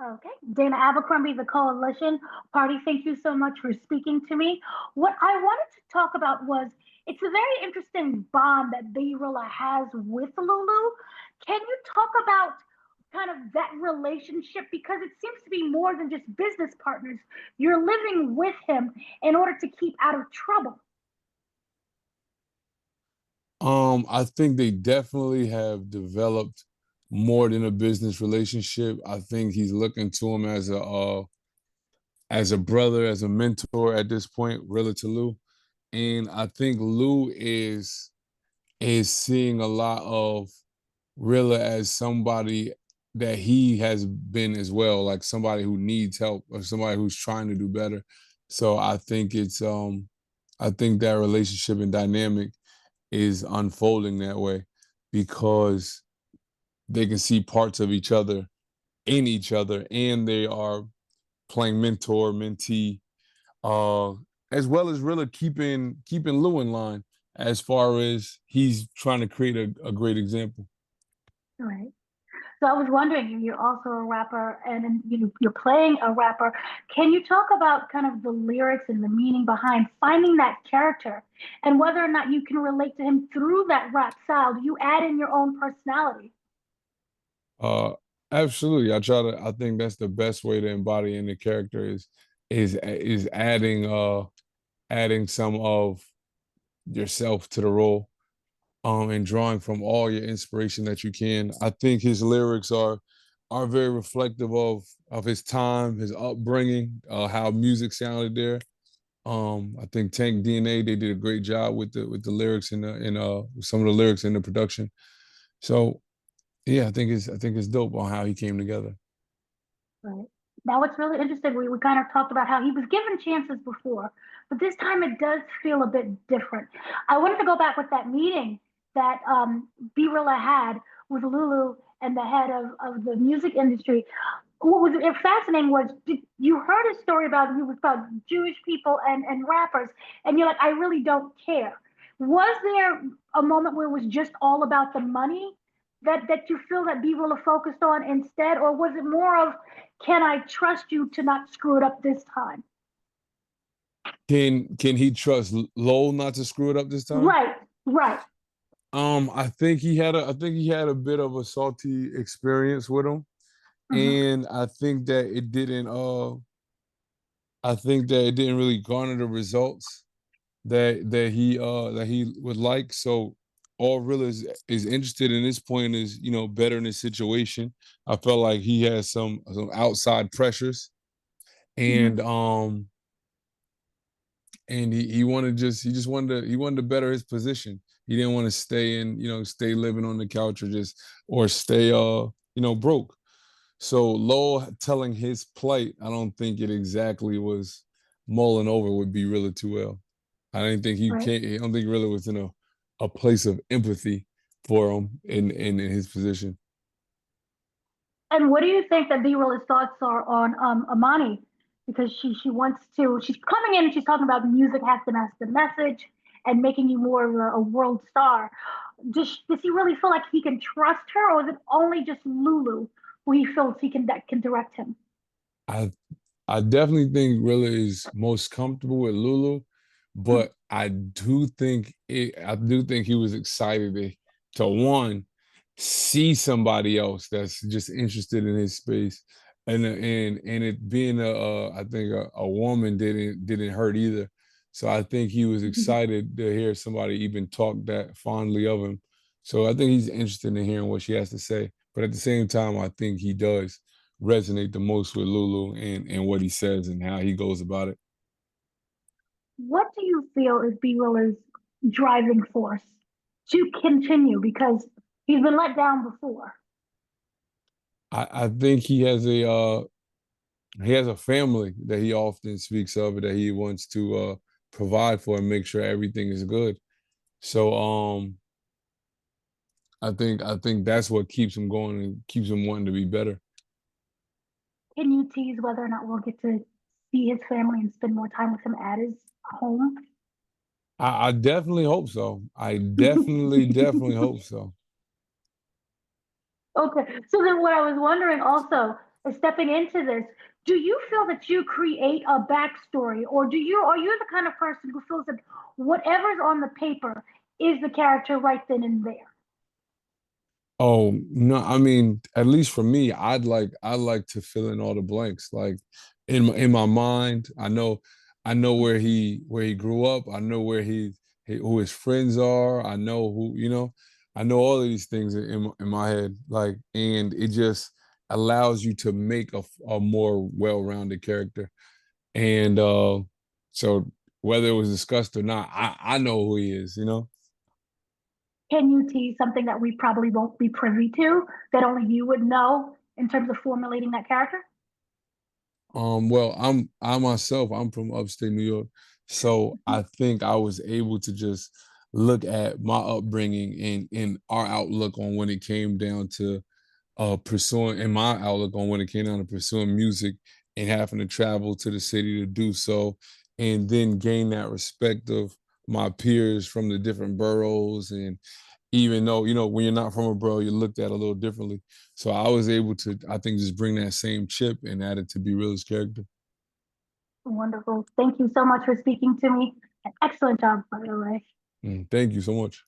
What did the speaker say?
Okay. Dana Abercrombie, the Koalition. Party, thank you so much for speaking to me. What I wanted to talk about was it's a very interesting bond that B-Rilla has with Lulu. Can you talk about kind of that relationship? Because it seems to be more than just business partners. You're living with him in order to keep out of trouble. I think they definitely have developed more than a business relationship. I think he's looking to him as a brother, as a mentor at this point, Rilla to Lou. And I think Lou is seeing a lot of Rilla as somebody that he has been as well, like somebody who needs help or somebody who's trying to do better. So I think that relationship and dynamic is unfolding that way because they can see parts of each other in each other and they are playing mentor, mentee, uh, as well as really keeping Lou in line as far as he's trying to create a great example. Right. So I was wondering, you're also a rapper and you're playing a rapper. Can you talk about kind of the lyrics and the meaning behind finding that character and whether or not you can relate to him through that rap style? Do you add in your own personality? Uh, Absolutely. I think that's the best way to embody in the character is adding some of yourself to the role, and drawing from all your inspiration that you can. I think his lyrics are very reflective of his time, his upbringing, how music sounded there. I think Tank DNA they did a great job with the lyrics and some of the lyrics in the production. So yeah, I think it's dope on how he came together. Right. Now, what's really interesting, we kind of talked about how he was given chances before, but this time it does feel a bit different. I wanted to go back with that meeting that B-Rilla had with Lulu and the head of the music industry. What was fascinating was you heard a story about he was about Jewish people and rappers, and you're like, I really don't care. Was there a moment where it was just all about the money that you feel that B-Rilla focused on instead, or was it more of can I trust you to not screw it up this time? Can he trust Lowell not to screw it up this time? Right, right. I think he had a bit of a salty experience with him, Hmm. and I think that it didn't really garner the results that he would like. So all Real is interested in this point is, you know, bettering his situation. I felt like he had some outside pressures, and Hmm. he just wanted to better his position. He didn't want to stay in, you know, stay living on the couch or stay broke. So Lowell telling his plight, I don't think it exactly was mulling over would be really too well. Right. I don't think he really was in a place of empathy for him in his position. And what do you think that B-Rilla's thoughts are on Amani? Because she wants to, she's coming in and she's talking about music has to match the message and making you more of a world star. Does he really feel like he can trust her, or is it only just Lulu who he feels he can that can direct him? I I definitely think Rilla is most comfortable with Lulu, but I do think he was excited to one see somebody else that's just interested in his space, and it being I think a woman didn't hurt either. So I think he was excited to hear somebody even talk that fondly of him. So I think he's interested in hearing what she has to say. But at the same time, I think he does resonate the most with Lulu and what he says and how he goes about it. What do you feel is B-Rilla's driving force to continue? Because he's been let down before. I think he has a family that he often speaks of that he wants to provide for and make sure everything is good. So I think that's what keeps him going and keeps him wanting to be better. Can you tease whether or not we'll get to see his family and spend more time with him at his home? I definitely hope so. I definitely hope so. Okay. So then what I was wondering also stepping into this, do you feel that you create a backstory, or are you the kind of person who feels that whatever's on the paper is the character right then and there? Oh no, I mean, at least for me, I'd like to fill in all the blanks. Like in my mind, I know where he grew up. I know who his friends are. I know I know all of these things in my head. Like, and it just allows you to make a more well-rounded character. And so whether it was discussed or not, I know who he is. Can you tease something that we probably won't be privy to, that only you would know in terms of formulating that character? Well, I myself, I'm from upstate New York, so I think I was able to just look at my upbringing and our outlook on when it came down to pursuing, and my outlook on when it came down to pursuing music and having to travel to the city to do so, and then gain that respect of my peers from the different boroughs. And even though, when you're not from a borough, you're looked at a little differently. So I was able to, I think, just bring that same chip and add it to B-Rilla's character. Wonderful. Thank you so much for speaking to me. An excellent job, by the way. Thank you so much.